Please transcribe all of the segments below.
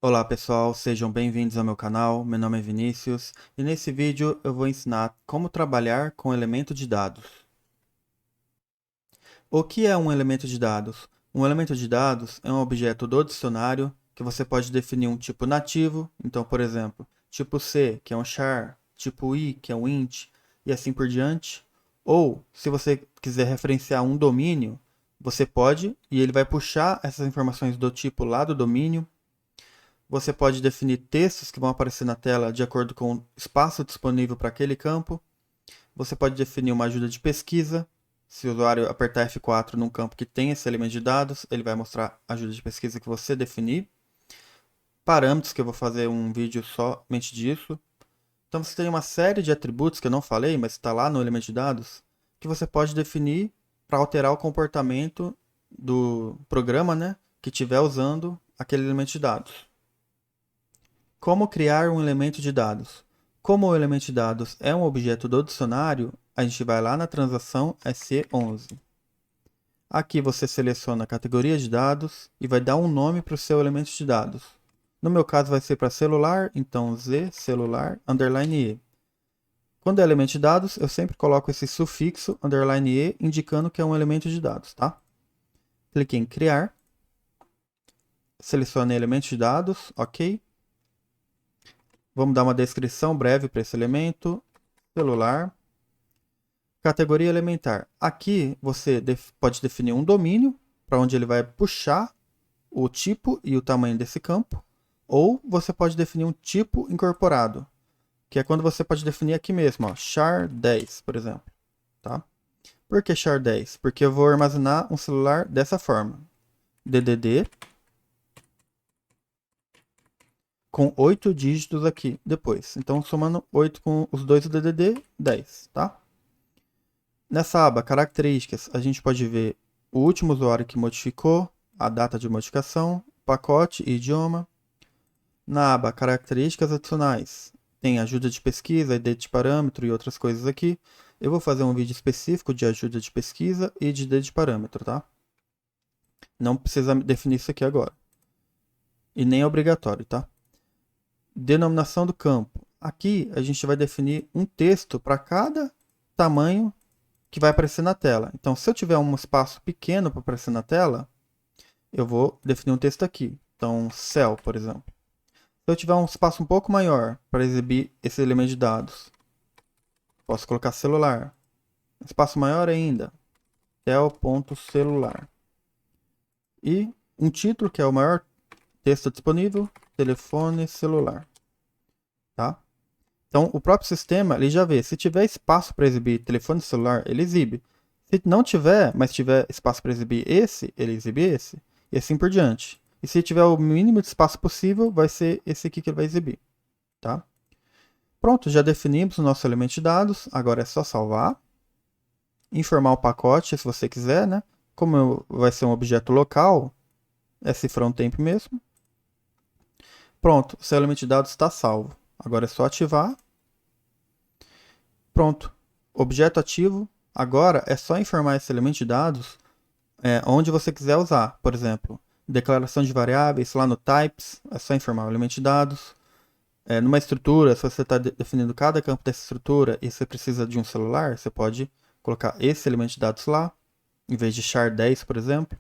Olá pessoal, sejam bem-vindos ao meu canal. Meu nome é Vinícius e nesse vídeo eu vou ensinar como trabalhar com elemento de dados. O que é um elemento de dados? Um elemento de dados é um objeto do dicionário que você pode definir um tipo nativo, então, por exemplo, tipo C, que é um char, tipo I, que é um int, e assim por diante. Ou, se você quiser referenciar um domínio, você pode, e ele vai puxar essas informações do tipo lá do domínio. Você pode definir textos que vão aparecer na tela de acordo com o espaço disponível para aquele campo. Você pode definir uma ajuda de pesquisa. Se o usuário apertar F4 num campo que tem esse elemento de dados, ele vai mostrar a ajuda de pesquisa que você definir. Parâmetros, que eu vou fazer um vídeo somente disso. Então você tem uma série de atributos que eu não falei, mas está lá no elemento de dados, que você pode definir para alterar o comportamento do programa, né, que estiver usando aquele elemento de dados. Como criar um elemento de dados? Como o elemento de dados é um objeto do dicionário, a gente vai lá na transação SE11. Aqui você seleciona a categoria de dados e vai dar um nome para o seu elemento de dados. No meu caso vai ser para celular, então Z celular underline E. Quando é elemento de dados, eu sempre coloco esse sufixo underline E indicando que é um elemento de dados, tá? Clique em criar, selecione elemento de dados, ok. Vamos dar uma descrição breve para esse elemento. Celular. Categoria elementar. Aqui você pode definir um domínio para onde ele vai puxar o tipo e o tamanho desse campo. Ou você pode definir um tipo incorporado, que é quando você pode definir aqui mesmo, ó, char10, por exemplo. Tá? Por que char10? Porque eu vou armazenar um celular dessa forma. DDD com 8 dígitos aqui depois. Então, somando 8 com os dois do DDD, 10, tá? Nessa aba características, a gente pode ver o último usuário que modificou, a data de modificação, pacote e idioma. Na aba características adicionais, tem ajuda de pesquisa, ID de parâmetro e outras coisas aqui. Eu vou fazer um vídeo específico de ajuda de pesquisa e de ID de parâmetro, tá? Não precisa definir isso aqui agora. E nem é obrigatório, tá? Denominação do campo. Aqui a gente vai definir um texto para cada tamanho que vai aparecer na tela. Então, se eu tiver um espaço pequeno para aparecer na tela, eu vou definir um texto aqui. Então, cell, por exemplo. Se eu tiver um espaço um pouco maior para exibir esse elemento de dados, posso colocar celular. Espaço maior ainda, cell.celular. E um título, que é o maior texto disponível, telefone celular. Tá? Então, o próprio sistema ele já vê. Se tiver espaço para exibir telefone celular, ele exibe. Se não tiver, mas tiver espaço para exibir esse, ele exibe esse. E assim por diante. E se tiver o mínimo de espaço possível, vai ser esse aqui que ele vai exibir. Tá? Pronto, já definimos o nosso elemento de dados. Agora é só salvar. Informar o pacote, se você quiser, né? Como vai ser um objeto local, é cifrão temp mesmo. Pronto, seu elemento de dados está salvo. Agora é só ativar. Pronto, objeto ativo. Agora é só informar esse elemento de dados onde você quiser usar. Por exemplo, declaração de variáveis, lá no types, é só informar o elemento de dados. Numa estrutura, se você está definindo cada campo dessa estrutura e você precisa de um celular, você pode colocar esse elemento de dados lá, em vez de char10, por exemplo.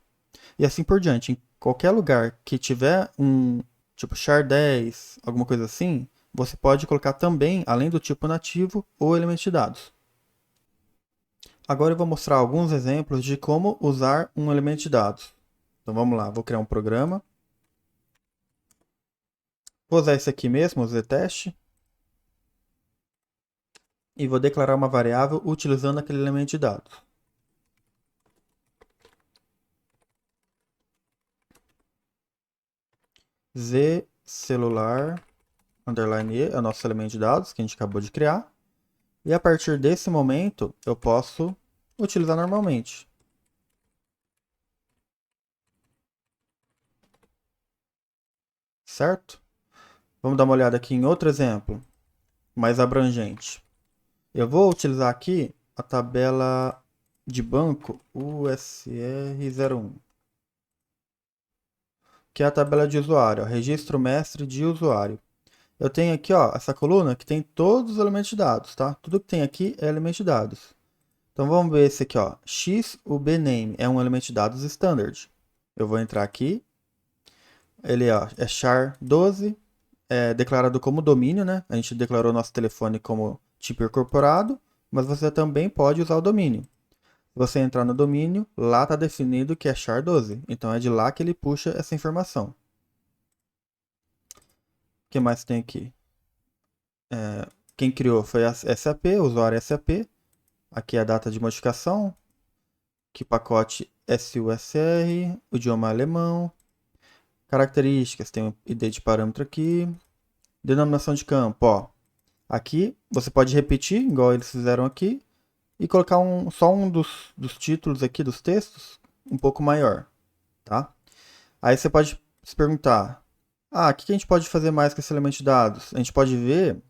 E assim por diante. Em qualquer lugar que tiver um tipo char10, alguma coisa assim, você pode colocar também, além do tipo nativo, o elemento de dados. Agora eu vou mostrar alguns exemplos de como usar um elemento de dados. Então vamos lá, vou criar um programa. Vou usar esse aqui mesmo, o ztest. E vou declarar uma variável utilizando aquele elemento de dados. Z celular underline E é o nosso elemento de dados que a gente acabou de criar. E a partir desse momento eu posso utilizar normalmente. Certo? Vamos dar uma olhada aqui em outro exemplo, mais abrangente. Eu vou utilizar aqui a tabela de banco USR01. que é a tabela de usuário, ó, registro mestre de usuário. Eu tenho aqui, ó, essa coluna que tem todos os elementos de dados, tá? Tudo que tem aqui é elemento de dados. Então vamos ver esse aqui, ó. X, o bname é um elemento de dados standard. Eu vou entrar aqui. Ele, ó, é char12, é declarado como domínio, né? A gente declarou nosso telefone como tipo incorporado, mas você também pode usar o domínio. Se você entrar no domínio, lá está definido que é char12. Então é de lá que ele puxa essa informação. O que mais tem aqui? Quem criou foi a SAP, o usuário SAP. Aqui é a data de modificação. Que pacote SUSR, o idioma alemão. Características, tem o ID de parâmetro aqui. Denominação de campo, ó. Aqui você pode repetir, igual eles fizeram aqui, e colocar só um dos títulos aqui, dos textos, um pouco maior, tá? Aí você pode se perguntar, o que a gente pode fazer mais com esse elemento de dados? A gente pode ver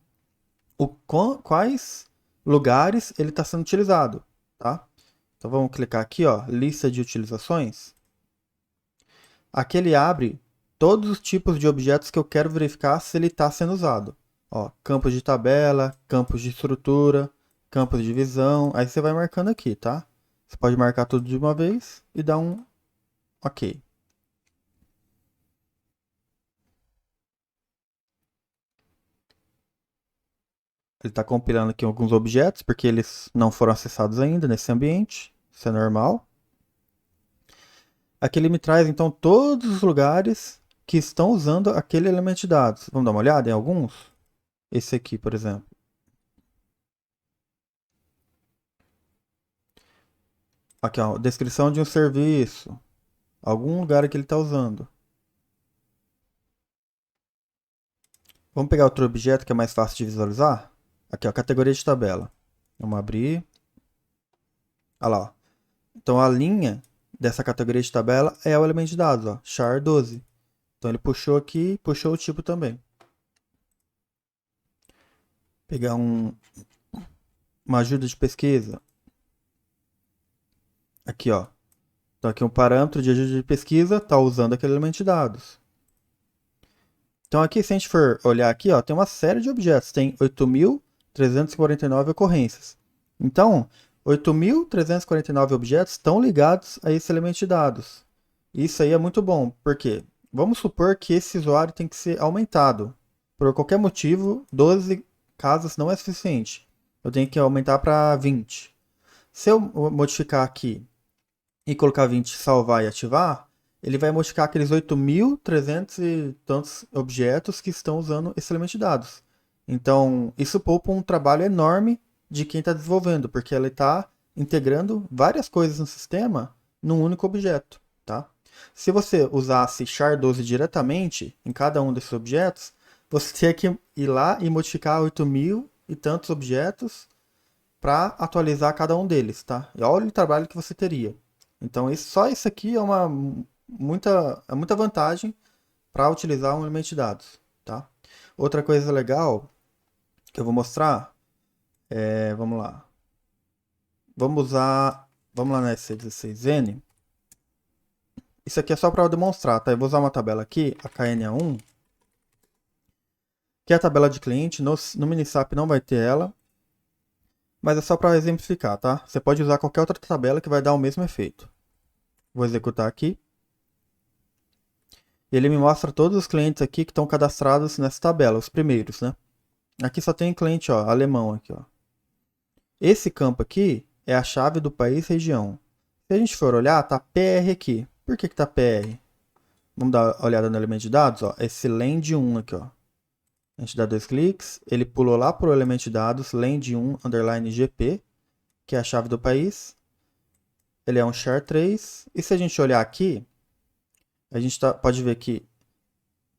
quais lugares ele está sendo utilizado, tá? Então vamos clicar aqui, ó, lista de utilizações. Aqui ele abre todos os tipos de objetos que eu quero verificar se ele está sendo usado. Ó, campos de tabela, campos de estrutura, campos de divisão. Aí você vai marcando aqui, tá? Você pode marcar tudo de uma vez e dar um OK. Ele está compilando aqui alguns objetos, porque eles não foram acessados ainda nesse ambiente. Isso é normal. Aqui ele me traz, então, todos os lugares que estão usando aquele elemento de dados. Vamos dar uma olhada em alguns? Esse aqui, por exemplo. Aqui, ó, descrição de um serviço. Algum lugar que ele está usando. Vamos pegar outro objeto que é mais fácil de visualizar? Aqui, ó, categoria de tabela. Vamos abrir. Olha lá, ó. Então a linha dessa categoria de tabela é o elemento de dados, ó, char12. Então ele puxou aqui, puxou o tipo também. Pegar uma ajuda de pesquisa. Aqui, ó. Então aqui um parâmetro de ajuda de pesquisa está usando aquele elemento de dados. Então aqui, se a gente for olhar aqui, ó, tem uma série de objetos. Tem 8.349 ocorrências. Então, 8.349 objetos estão ligados a esse elemento de dados. Isso aí é muito bom, porque vamos supor que esse usuário tem que ser aumentado. Por qualquer motivo, 12 casas não é suficiente. Eu tenho que aumentar para 20. Se eu modificar aqui e colocar 20, salvar e ativar, ele vai modificar aqueles 8.300 e tantos objetos que estão usando esse elemento de dados. Então, isso poupa um trabalho enorme de quem está desenvolvendo, porque ele está integrando várias coisas no sistema num único objeto, tá? Se você usasse char12 diretamente em cada um desses objetos, você teria que ir lá e modificar 8.000 e tantos objetos para atualizar cada um deles, tá? E olha o trabalho que você teria. Então, só isso aqui é muita vantagem para utilizar um elemento de dados, tá? Outra coisa legal que eu vou mostrar vamos lá. Vamos lá na SC16N. Isso aqui é só para eu demonstrar, tá? Eu vou usar uma tabela aqui, a KNA1, que é a tabela de cliente. No Minisap não vai ter ela, mas é só para exemplificar, tá? Você pode usar qualquer outra tabela que vai dar o mesmo efeito. Vou executar aqui. E ele me mostra todos os clientes aqui que estão cadastrados nessa tabela, os primeiros, né? Aqui só tem cliente, ó, alemão aqui, ó. Esse campo aqui é a chave do país região. Se a gente for olhar, tá PR aqui. Por que tá PR? Vamos dar uma olhada no elemento de dados, ó. Esse land1 aqui, ó. A gente dá 2 cliques, ele pulou lá para o elemento de dados land1 underline GP, que é a chave do país. Ele é um char3. E se a gente olhar aqui, a gente pode ver que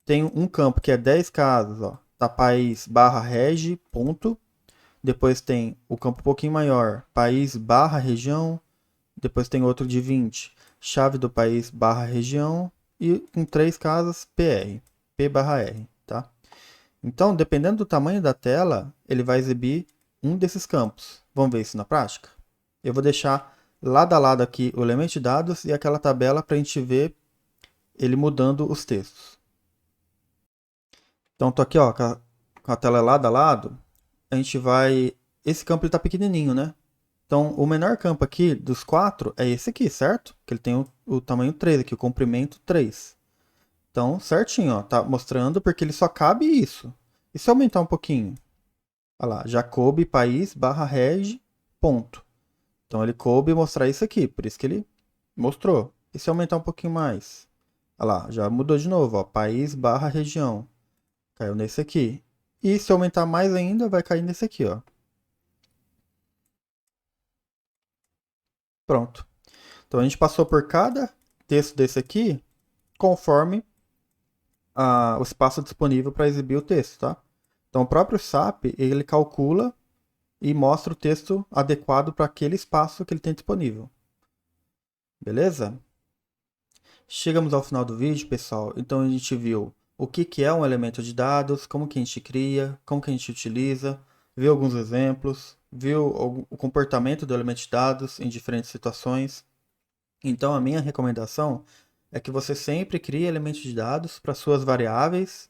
tem um campo que é 10 casas, ó. Tá país barra regi, ponto. Depois tem o campo um pouquinho maior, país barra região. Depois tem outro de 20, chave do país barra região. E com 3 casas, PR, P barra R, tá? Então, dependendo do tamanho da tela, ele vai exibir um desses campos. Vamos ver isso na prática? Eu vou deixar lado a lado aqui o elemento de dados e aquela tabela para a gente ver ele mudando os textos. Então, tô aqui, ó, com a tela lado a lado. A gente vai... Esse campo ele tá pequenininho, né? Então, o menor campo aqui dos quatro é esse aqui, certo? Que ele tem o tamanho 3 aqui, o comprimento 3. Então, certinho, ó, tá mostrando porque ele só cabe isso. E se eu aumentar um pouquinho? Olha lá, já coube país barra reg, ponto. Então ele coube mostrar isso aqui, por isso que ele mostrou. E se aumentar um pouquinho mais? Olha lá, já mudou de novo, ó, país barra região. Caiu nesse aqui. E se aumentar mais ainda, vai cair nesse aqui, ó. Pronto. Então a gente passou por cada texto desse aqui, conforme o espaço disponível para exibir o texto, tá? Então o próprio SAP, ele calcula e mostra o texto adequado para aquele espaço que ele tem disponível. Beleza? Chegamos ao final do vídeo, pessoal. Então a gente viu o que é um elemento de dados, como que a gente cria, como que a gente utiliza, viu alguns exemplos, viu o comportamento do elemento de dados em diferentes situações. Então a minha recomendação é que você sempre crie elementos de dados para suas variáveis,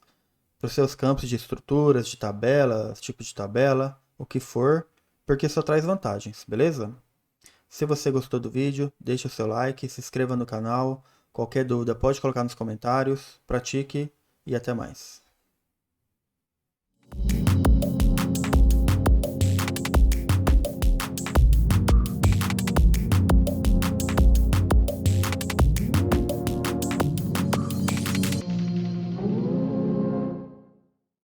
para os seus campos de estruturas, de tabelas, tipo de tabela, o que for, porque isso traz vantagens, beleza? Se você gostou do vídeo, deixe o seu like, se inscreva no canal. Qualquer dúvida pode colocar nos comentários. Pratique e até mais.